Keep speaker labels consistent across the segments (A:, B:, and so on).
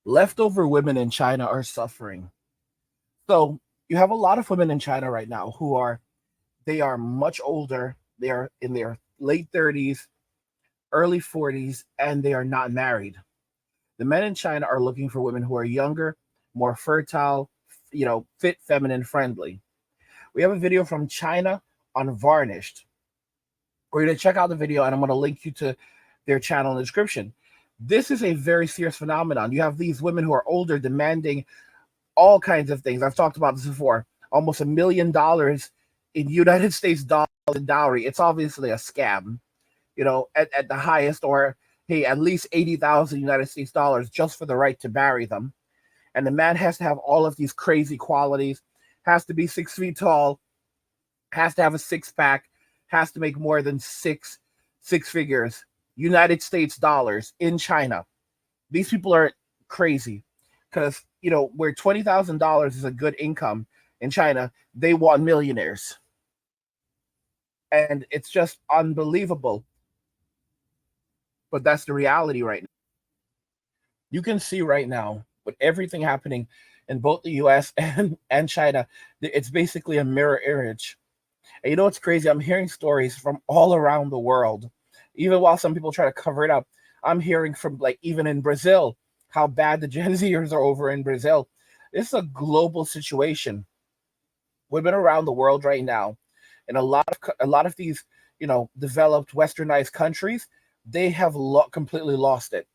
A: Leftover women in China are suffering. So you have a lot of women in China right now who are they are much older. They are in their late 30s, early 40s, and they are not married. The men in China are looking for women who are younger, more fertile, fit, feminine, friendly. We have a video from China on Varnished. We're going to check out the video and I'm going to link you to their channel in the description. This is a very serious phenomenon. You have these women who are older demanding all kinds of things. I've talked about this before. Almost $1 million in United States dollars in dowry. It's obviously a scam, at the highest, or hey, at least 80,000 United States dollars just for the right to marry them. And the man has to have all of these crazy qualities, has to be 6 feet tall, has to have a six pack, has to make more than six figures, United States dollars in China. These people are crazy because where $20,000 is a good income in China, they want millionaires, and it's just unbelievable. But that's the reality right now. You can see right now with everything happening in both the U.S. and China, it's basically a mirror image. And you know what's crazy? I'm hearing stories from all around the world. Even while some people try to cover it up, I'm hearing from, like, even in Brazil, how bad the Gen Zers are over in Brazil. This is a global situation. We've been around the world right now, and a lot of these, developed westernized countries, they have completely lost it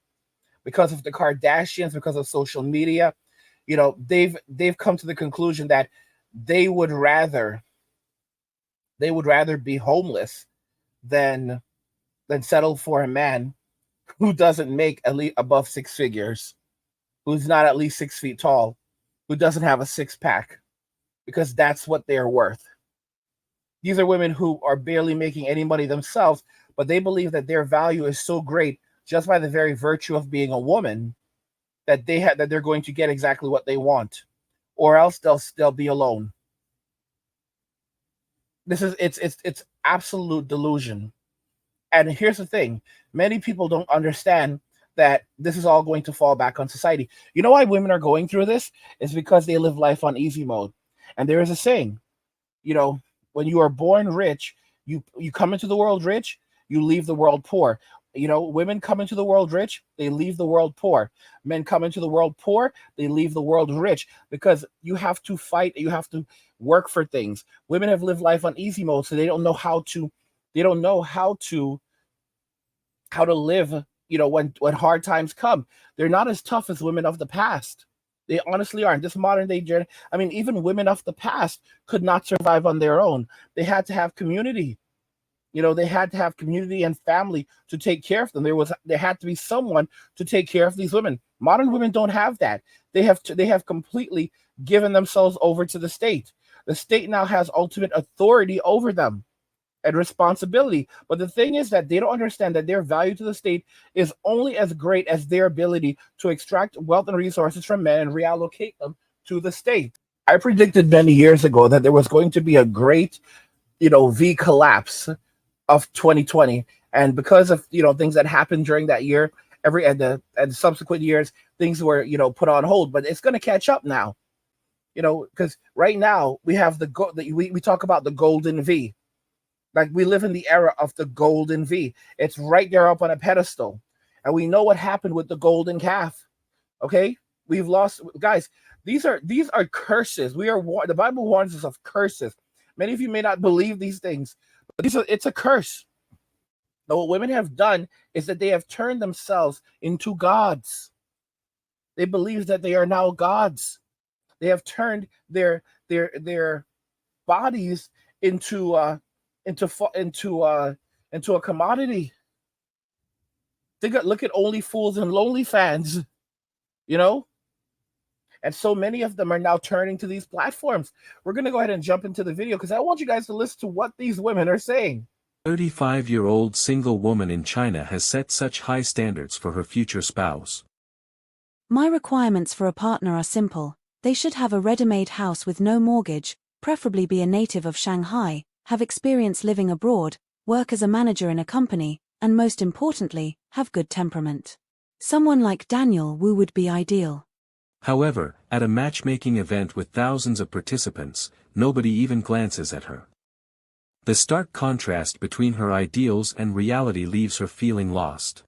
A: because of the Kardashians, because of social media. They've come to the conclusion that they would rather they would rather be homeless than settle for a man who doesn't make at least above six figures, who's not at least 6 feet tall, who doesn't have a six pack, because that's what they're worth. These are women who are barely making any money themselves, but they believe that their value is so great just by the very virtue of being a woman that they're going to get exactly what they want, or else they'll be alone. This is it's absolute delusion. And here's the thing: many people don't understand that this is all going to fall back on society. You know why women are going through this? Is because they live life on easy mode. And there is a saying, you know, when you are born rich, you come into the world rich, you leave the world poor. Women come into the world rich, they leave the world poor. Men come into the world poor, they leave the world rich, because you have to fight, you have to work for things. Women have lived life on easy mode, so they don't know how to live, when hard times come. They're not as tough as women of the past. They honestly aren't. This modern day journey, I mean, even women of the past could not survive on their own. They had to have community. They had to have community and family to take care of them. There had to be someone to take care of these women. Modern women don't have that. They have completely given themselves over to the state. The state now has ultimate authority over them and responsibility. But the thing is that they don't understand that their value to the state is only as great as their ability to extract wealth and resources from men and reallocate them to the state. I predicted many years ago that there was going to be a great, V collapse of 2020. And because of, things that happened during that year, every and subsequent years, things were, put on hold. But it's going to catch up now, because right now we have we talk about the golden V. Like, we live in the era of the golden V. It's right there up on a pedestal. And we know what happened with the golden calf. Okay? We've lost, guys. These are curses. The Bible warns us of curses. Many of you may not believe these things, but it's a curse. Now, what women have done is that they have turned themselves into gods. They believe that they are now gods. They have turned their bodies into a commodity. Look at Only Fools and Lonely Fans, you know? And so many of them are now turning to these platforms. We're going to go ahead and jump into the video because I want you guys to listen to what these women are saying.
B: 35-year-old single woman in China has set such high standards for her future spouse.
C: My requirements for a partner are simple. They should have a ready-made house with no mortgage, preferably be a native of Shanghai, have experience living abroad, work as a manager in a company, and most importantly, have good temperament. Someone like Daniel Wu would be ideal.
B: However, at a matchmaking event with thousands of participants, nobody even glances at her. The stark contrast between her ideals and reality leaves her feeling lost.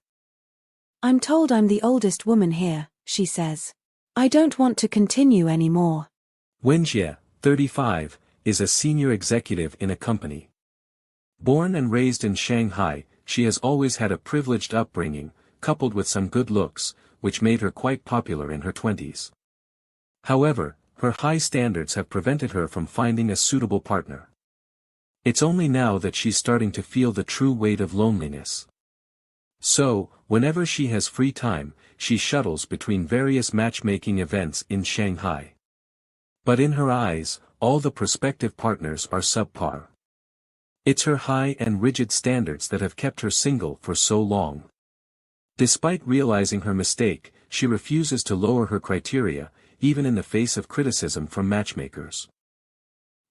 C: I'm told I'm the oldest woman here, she says. I don't want to continue anymore.
B: Wenjie, 35, is a senior executive in a company. Born and raised in Shanghai, she has always had a privileged upbringing, coupled with some good looks, which made her quite popular in her 20s. However, her high standards have prevented her from finding a suitable partner. It's only now that she's starting to feel the true weight of loneliness. So, whenever she has free time, she shuttles between various matchmaking events in Shanghai. But in her eyes, all the prospective partners are subpar. It's her high and rigid standards that have kept her single for so long. Despite realizing her mistake, she refuses to lower her criteria, even in the face of criticism from matchmakers.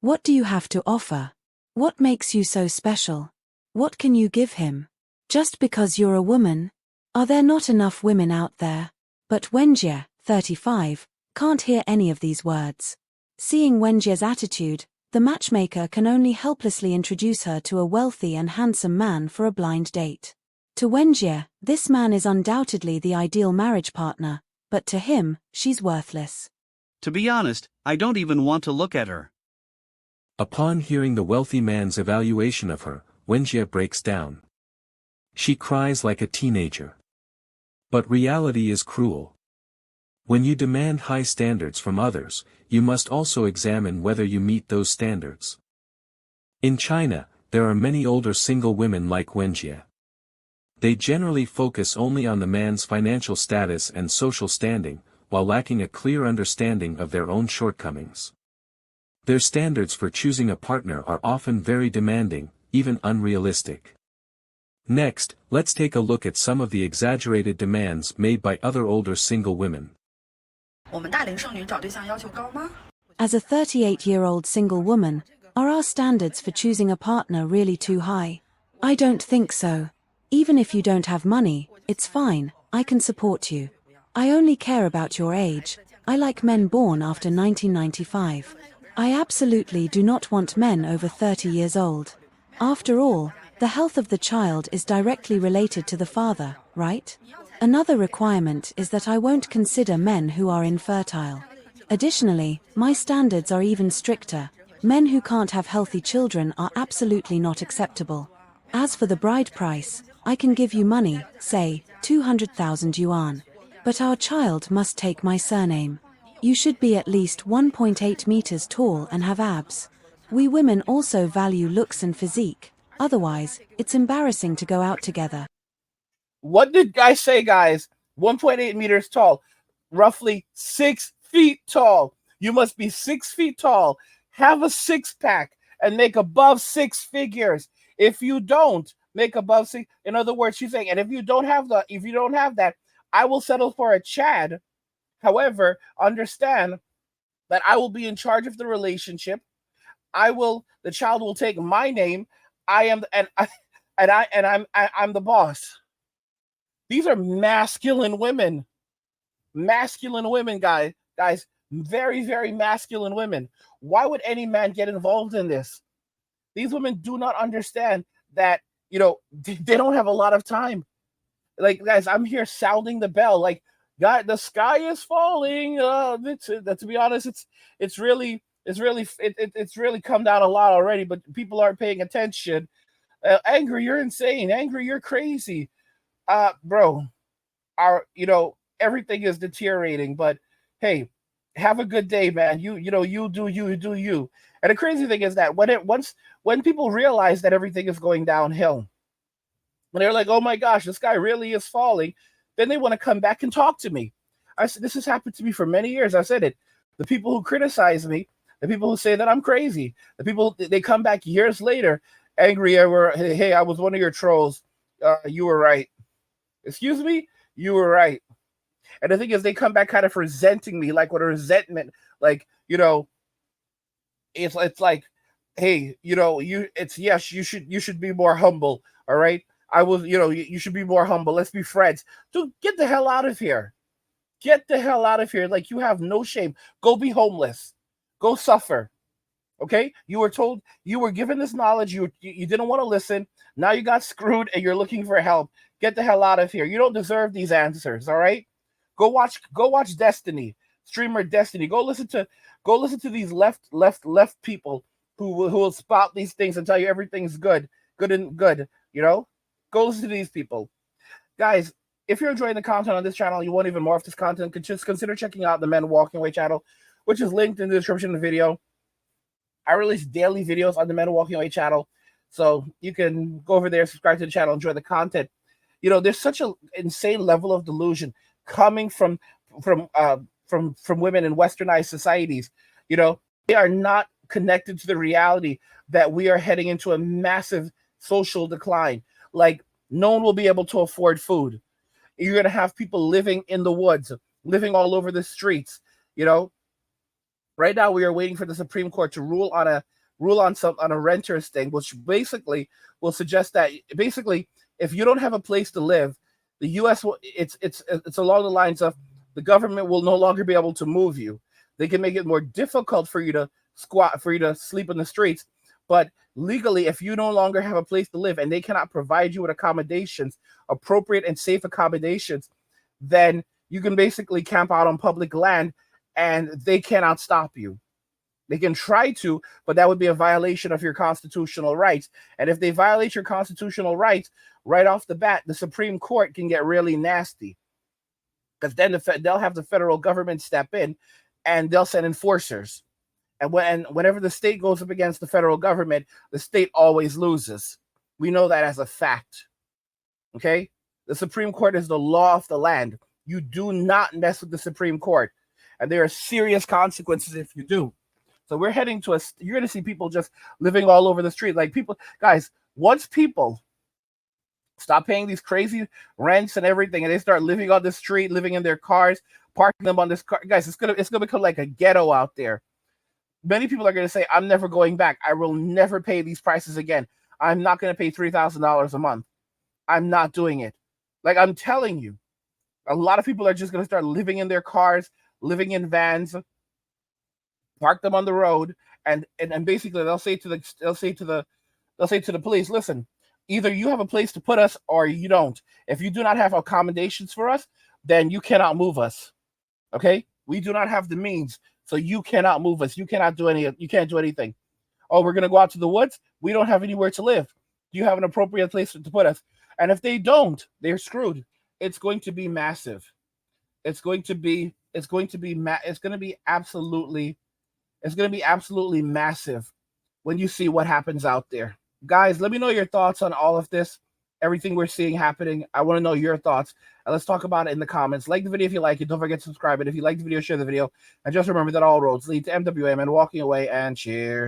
C: What do you have to offer? What makes you so special? What can you give him? Just because you're a woman? Are there not enough women out there? But Wenjie, 35, can't hear any of these words. Seeing Wenjie's attitude, the matchmaker can only helplessly introduce her to a wealthy and handsome man for a blind date. To Wenjie, this man is undoubtedly the ideal marriage partner, but to him, she's worthless.
D: To be honest, I don't even want to look at her.
B: Upon hearing the wealthy man's evaluation of her, Wenjie breaks down. She cries like a teenager. But reality is cruel. When you demand high standards from others, you must also examine whether you meet those standards. In China, there are many older single women like Wenjie. They generally focus only on the man's financial status and social standing, while lacking a clear understanding of their own shortcomings. Their standards for choosing a partner are often very demanding, even unrealistic. Next, let's take a look at some of the exaggerated demands made by other older single women.
C: As a 38-year-old single woman, are our standards for choosing a partner really too high? I don't think so. Even if you don't have money, it's fine, I can support you. I only care about your age. I like men born after 1995. I absolutely do not want men over 30 years old. After all, the health of the child is directly related to the father, right? Another requirement is that I won't consider men who are infertile. Additionally, my standards are even stricter. Men who can't have healthy children are absolutely not acceptable. As for the bride price, I can give you money, say, 200,000 yuan. But our child must take my surname. You should be at least 1.8 meters tall and have abs. We women also value looks and physique. Otherwise, it's embarrassing to go out together.
A: What did I say, guys? 1.8 meters tall, roughly 6 feet tall. You must be 6 feet tall, have a six-pack, and make above six figures. If you don't make above six, in other words, she's saying, and if you don't have that, I will settle for a Chad. However, understand that I will be in charge of the relationship. The child will take my name. I'm the boss. These are masculine women, guys, very, very masculine women. Why would any man get involved in this? These women do not understand that, they don't have a lot of time. Like, guys, I'm here sounding the bell. Like, God, the sky is falling. To be honest, it's really come down a lot already, but people aren't paying attention. Angry, you're insane. Angry, you're crazy. Bro, everything is deteriorating, but hey, have a good day, man. You do you. And the crazy thing is that when people realize that everything is going downhill, when they're like, oh my gosh, this guy really is falling, then they want to come back and talk to me. I said, this has happened to me for many years. I said it. The people who criticize me, the people who say that I'm crazy, they come back years later, angry. Hey, I was one of your trolls. You were right. Excuse me? You were right. And the thing is, they come back kind of resenting me, like with a resentment, like, it's like, hey, yes, you should be more humble. All right. I was, you should be more humble. Let's be friends. Dude, get the hell out of here. Get the hell out of here. Like, you have no shame. Go be homeless. Go suffer. Okay? You were told, you were given this knowledge. You didn't want to listen. Now you got screwed and you're looking for help. Get the hell out of here. You don't deserve these answers, all right? Go watch Destiny. Streamer Destiny. Go listen to these left people who will spout these things and tell you everything's good. Good and good, you know? Go listen to these people. Guys, if you're enjoying the content on this channel, you want even more of this content, just consider checking out the Men Walking Away channel, which is linked in the description of the video. I release daily videos on the Men Walking Away channel, so you can go over there, subscribe to the channel, enjoy the content. There's such an insane level of delusion coming from women in westernized societies. They are not connected to the reality that we are heading into a massive social decline. Like, no one will be able to afford food. You're going to have people living in the woods, living all over the streets. Right now we are waiting for the Supreme Court to rule on a renters thing, which basically will suggest that basically if you don't have a place to live, the U.S. it's along the lines of the government will no longer be able to move you. They can make it more difficult for you to sleep in the streets. But legally, if you no longer have a place to live and they cannot provide you with accommodations, appropriate and safe accommodations, then you can basically camp out on public land and they cannot stop you. They can try to, but that would be a violation of your constitutional rights. And if they violate your constitutional rights right off the bat, the Supreme Court can get really nasty, because then they'll have the federal government step in and they'll send enforcers. And whenever the state goes up against the federal government, the state always loses. We know that as a fact. Okay? The Supreme Court is the law of the land. You do not mess with the Supreme Court. And there are serious consequences if you do. So we're heading to you're going to see people just living all over the street. Like, people, guys, once people stop paying these crazy rents and everything, and they start living on the street, living in their cars, parking them on this car, guys, it's gonna become like a ghetto out there. Many people are going to say, I'm never going back. I will never pay these prices again. I'm not going to pay $3,000 a month. I'm not doing it. Like, I'm telling you, a lot of people are just going to start living in their cars, living in vans, park them on the road, and basically they'll say to the police, listen, either you have a place to put us or you don't. If you do not have accommodations for us, then you cannot move us. Okay? We do not have the means, so you cannot move us. You can't do anything. Oh, we're going to go out to the woods? We don't have anywhere to live. Do you have an appropriate place to put us? And if they don't, they're screwed. It's going to be massive. It's going to be absolutely massive when you see what happens out there. Guys, let me know your thoughts on all of this, everything we're seeing happening. I want to know your thoughts, and let's talk about it in the comments. Like the video if you like it. Don't forget to subscribe. And if you like the video, share the video. And just remember that all roads lead to MWM and walking away, and cheers.